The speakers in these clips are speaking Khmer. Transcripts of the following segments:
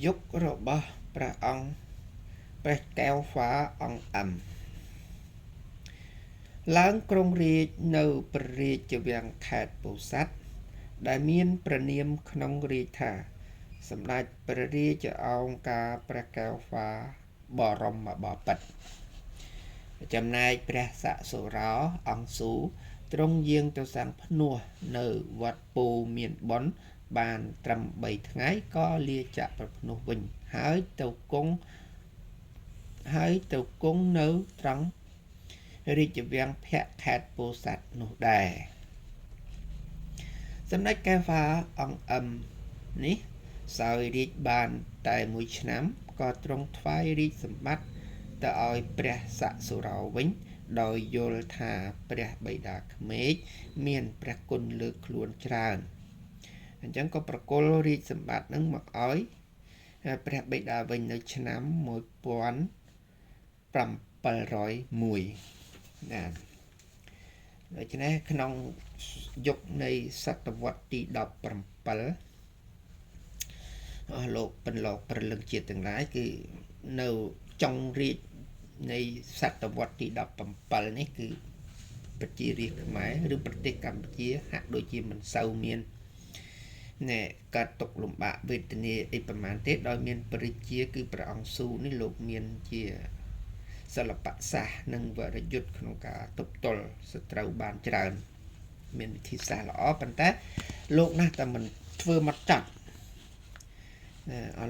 យុគរបស់ព្រះអង្គព្រះកែវហ្វាអង្គឡើងគ្រងរាជ្យនៅព្រះរាជវាំងខេត្តពោធិ៍សាត់ដែលមានព្រះនាមក្នុងរាជថាសម្ដេចព្រះរាជអង្ការព្រះកែវហ្វាបរមបពិតចំណែកព្រះសសុរោអង្គស៊ូទ្រង់យាងទៅសាងភ្នោះនៅវត្តពោធិ៍មានបុណ្យបានត្រឹម3ថ្ងៃក៏លាចាកប្រភ្នោះវិញហើយទៅគង់នៅត្រង់រាជវាំងភ័ក្រខេត្តពោធិ៍សាត់នោះដែរសម្ដេចកែវហ្វាអង្គនេះសោយរាជ្យបានតែ1ឆ្នាំក៏ទ្រង់ថ្វាយរាជសម្បត្តិទៅឲ្យព្រះសសុរោវិញដោយយល់ថាព្រះបិតាក្មេកមានព្រះគុណលើកខ្លួនច្រើនអញ្ចឹងក៏ប្រគល់រាជសម្បត្តិនឹងមកឲ្យព្រះបិតាវិញនៅឆ្នាំ1701ណាដូច្នេះក្នុងយុគនៃសតវត្សទី17លោកពន្លកព្រលឹងជាតិទាំងឡាយគឺនៅចុងរាជនៃសតវត្សទី17នេះគឺប្រជារាស្ត្រខ្មែរឬប្រទេសកម្ពុជាហាក់ដូចជាមិនសូវមានកាត់ទុកលំបាកវេទនាអីប្រមាណទេដោយមានព្រះជាគឺព្រះអង្គស៊ូនេះលោកមានជាសិល្បៈសាស្ត្រនិងវរយុទ្ធក្នុងការទប់ទល់សត្រូវបានច្រើនមានវិធីសាស្ត្រល្អប៉ុន្តែលោកណាស់តែមិនធ្វើមកចាត់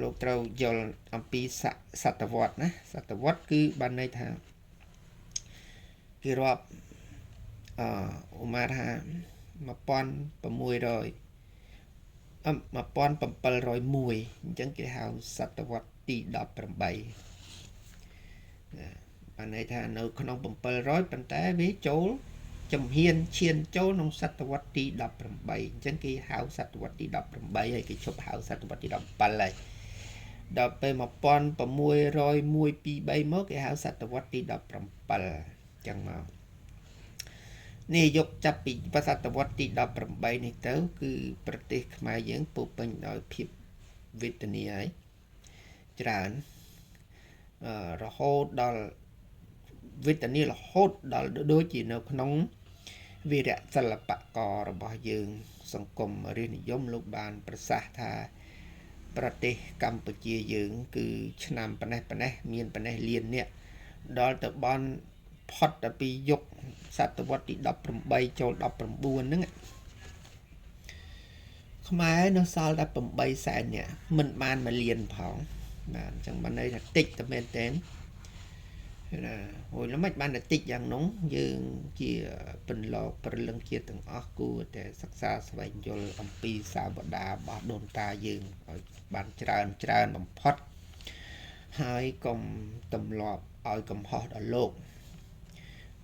លោកត្រូវយល់អំពីសតវត្សណាសតវត្សគឺបានន័យថាគេរាប់ឧមាថា1701អញ្ចឹងគេហៅសតវត្សទី18បានន័យថានៅក្នុង700ប៉ុន្តែវាចូលជំហានឈានចូលក្នុងសតវត្សទី18អញ្ចឹងគេហៅសតវត្សទី18ហើយគេឈប់ហៅសតវត្សទី17ហើយដល់ពេល1601 2 3មកគេហៅសតវត្សទី17អញ្ចឹងមកនេះយកចាប់ពីសតវត្សទី18នេះទៅគឺប្រទេសខ្មែរយើងពោពេញដោយភាពវេទនាហើយច្រើនរហូតដល់វេទនារហូតដល់ដូចជានៅក្នុងវីរៈសិល្បកររបស់យើងសង្គមរាស្ត្រនិយមលោកបានប្រសាសន៍ថាប្រទេសកម្ពុជាយើងគឺឆ្នាំប៉ុណ្ណេះមានប៉ុណ្ណេះលានអ្នកដល់ទៅបានផុតទៅពីយុគសតវត្សទី18ចូល19ហ្នឹងខ្មែរនៅសល់តែ8សែននាក់មិនបានមកលានផងបាទអញ្ចឹងបានន័យថាតិចតែមែនតើណាហួយល្មិចបានតែតិចយ៉ាងនោះយើងជាពន្លកព្រលឹងជាតិទាំងអស់គួរតែសិក្សាស្វែងយល់អំពីសាវតារបស់ដូនតាយើងឲ្យបានច្រើនបំផុតហើយកុំទម្លាប់ឲ្យកំហុសដល់លោក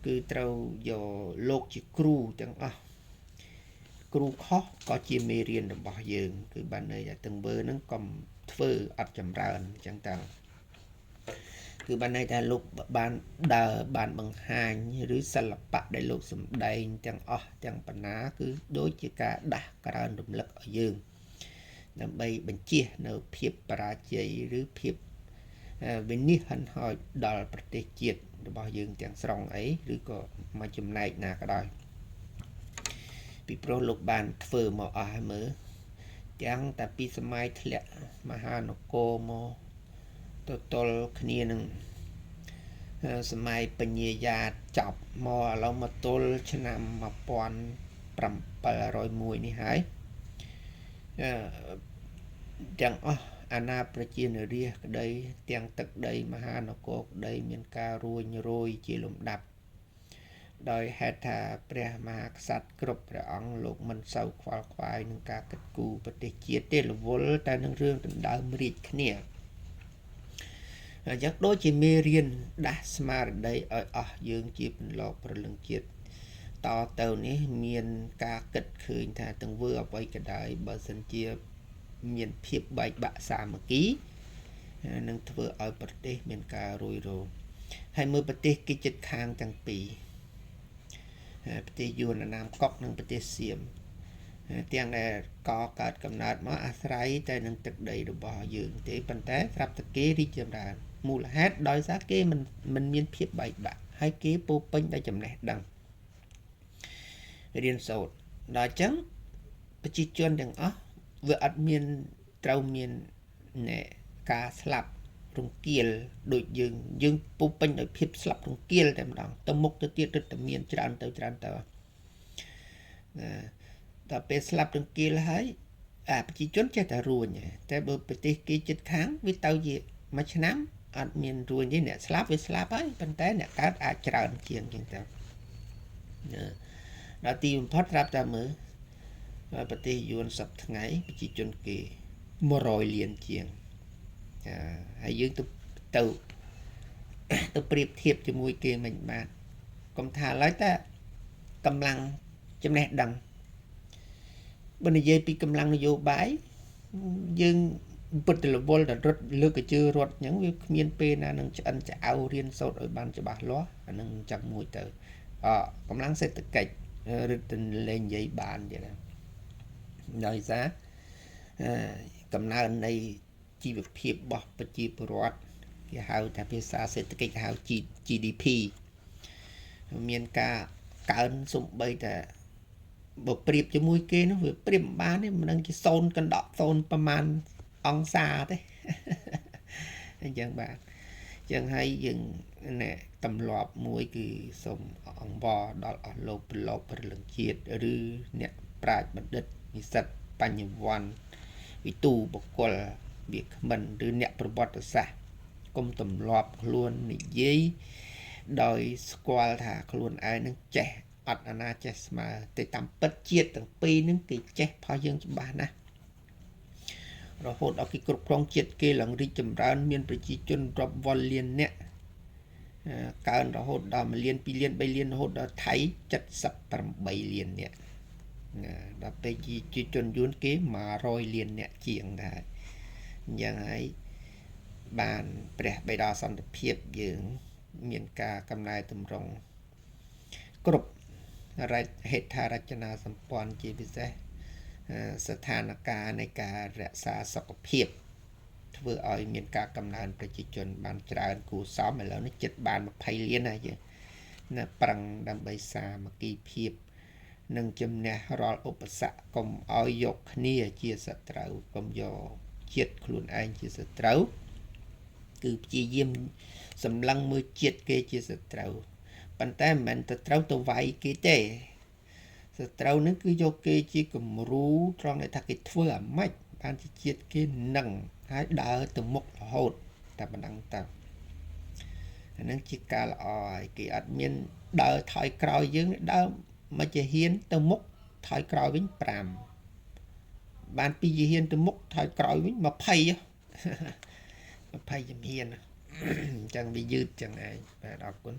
គឺត្រូវយកលោកជាគ្រូទាំងអស់គ្រូខុសក៏ជាមេរៀនរបស់យើងគឺបានន័យថាទាំងវើហ្នឹងកុំធ្វើអត់ចម្រើនអញ្ចឹងតើគឺបានន័យថាលោកបានដើរបានបង្ហាញឬសិល្បៈដែលលោកសម្ដែងទាំងអស់ទាំងបណ្ណាគឺដូចជាការដាស់ក្រើនរំលឹកឲ្យយើងដើម្បីបញ្ជានៅភាពបរាជ័យឬភាពវិនិច្ឆ័យហិនហោចដល់ប្រទេសជាតិរបស់យើងទាំងស្រុងអីឬក៏មួយចំណែកណាក៏ដោយពីព្រោះលោកបានធ្វើមកអស់ហើយមើលទាំងតែពីសម័យធ្លាក់មហានគរមកទៅទល់គ្នានឹងសម័យបញ្ញាយ៉ាតចប់មកឥឡូវមកទល់ឆ្នាំ1701នេះហើយទាំងអស់អាណាប្រជានារាស្ត្រក្តីទាំងទឹកដីមហានគរក្តីមានការរួញរយជាលំដាប់ដោយហេតុថាព្រះមហាក្សត្រគ្រប់ព្រះអង្គលោកមិនសូវខ្វល់ខ្វាយនឹងការកិត្តគូប្រទេសជាតិទេរវល់តែនឹងរឿងដណ្ដើមរាជគ្នាអញ្ចឹងដូចជាមេរៀនដាស់ស្មារតីឲ្យអស់យើងជាពន្លកព្រលឹងជាតិតទៅនេះមានការគិតឃើញថាទាំងធ្វើអ្វីក៏ដោយបើសិនជាមានភាពបែកបាក់សាមគ្គីនឹងធ្វើឲ្យប្រទេសមានការរួយរោហើយមើលប្រទេសគេជិតខាងទាំងពីរប្រទេសយួនណាមកុកនិងប្រទេសសៀម ទាំងដែលកកើតកំណើតមកអាស្រ័យតែនឹងទឹកដីរបស់យើងទេប៉ុន្តែស្រាប់តែគេរីកចម្រើនមូលហេតុដោយសារគេមិនមានភាពបែកបាក់ហើយគេពោពេញដោយចំណេះដឹងរៀនសូត្រដល់អញ្ចឹងប្រជាជនទាំងអស់វាអត់មានត្រូវមានការស្លាប់រង្គាលដូចយើងពោពេញដោយភាពស្លាប់រង្គាលតែម្ដងទៅមុខទៅទៀតរឹតតែមានច្រើនទៅដល់ពេលស្លាប់រង្គាលហើយប្រជាជនចេះតែរួញតែបើប្រទេសគេជិតខាងវាទៅជាមួយឆ្នាំអត់មានរួញទេអ្នកស្លាប់វាស្លាប់ហើយប៉ុន្តែអ្នកកើតអាចច្រើនជាងចឹងទៅដល់ទីបំផុតប្រាប់តែមើលប្រទេសយួនសប្តាហ៍ថ្ងៃប្រជាជនគេ100លានជាងហើយយើងទៅប្រៀបធៀបជាមួយគេមិនបានកុំថាឡើយតែកម្លាំងចំណេះដឹងបើនិយាយពីកម្លាំងនយោបាយយើងពិតរវល់តែរត់លើកកជើរត់អញ្ចឹងវាគ្មានពេលណានឹងឆ្អិនឆ្អៅរៀនសូត្រឲ្យបានច្បាស់លាស់អានឹងចាំមួយទៅកម្លាំងសេដ្ឋកិច្ចរឹតតែលេងនិយាយបានទៀតដោយសារកំណើននៃជីវភាពរបស់ប្រជាពលរដ្ឋគេហៅថាភាសាសេដ្ឋកិច្ចហៅ GDP មានការកើនសំបីតែបើប្រៀបជាមួយគេនោះវាប្រៀបមិនបានទេមិនដឹងជា0កណ្ដក0ប្រមាណអង្សាទេអញ្ចឹងបាទអញ្ចឹងហើយយើងទម្លាប់មួយគឺសូមអង្វរដល់អស់លោកប្រឡប់ព្រលឹងជាតិឬអ្នកប្រាជ្ញបណ្ឌិតនិស្សិតបញ្ញវន្តវិទូបុគ្គលវាគ្មិនឬអ្នកប្រវត្តិសាស្ត្រកុំទម្លាប់ខ្លួននិយាយដោយស្គាល់ថាខ្លួនឯងនឹងចេះអត់អាណាចេះស្មើតែតាមពិតជាតិទាំងពីរនឹងគេចេះផុសយើងច្បាស់ណាស់រហូតដល់គេគ្រប់គ្រងជាតិគេឡើងរីកចម្រើនមានប្រជាជនរាប់វ៉លានអ្នកកើនរហូតដល់1លាន2លាន3លានរហូតដល់ថៃ78លានអ្នកដល់ពេលជាជនយួនគេ100លានអ្នកជាងដែរអញ្ចឹងហើយបានព្រះបិតាសន្តិភាពយើងមានការកំណែតម្រង់គ្រប់ហេដ្ឋារចនាសម្ព័ន្ធជាពិសេសស្ថានភាពនៃការរក្សាសុខភាពធ្វើឲ្យមានការកំណើនប្រជាជនបានច្រើនគួរសមឥឡូវនេះចិត្តបាន20លានហើយយើងណាប្រឹងដើម្បីសាមគ្គីភាពនិងជំនះរាល់ឧបសគ្គកុំឲ្យយកគ្នាជាសត្រូវកុំយកជាតិខ្លួនឯងជាសត្រូវគឺព្យាយាមសម្លឹងមើលជាតិគេជាសត្រូវប៉ុន្តែមិនមែនទៅត្រូវទៅវាយគេទេសត្រូវនឹងគឺយកគេជាគំរូត្រង់ថាគេធ្វើអាម៉េចបានជាជាតិគេនឹងហើយដើរទៅមុខរហូតតែប៉ុណ្ណឹងទៅអានឹងជាការល្អហើយគេអត់មានដើរថយក្រោយយើងដើរមកជាហ៊ានទៅមុខថយក្រោយវិញ5បាន2ជាហ៊ានទៅមុខថយក្រោយវិញ20 20ជំហានអញ្ចឹងវាយឺតចឹងឯងបាទអរគុណ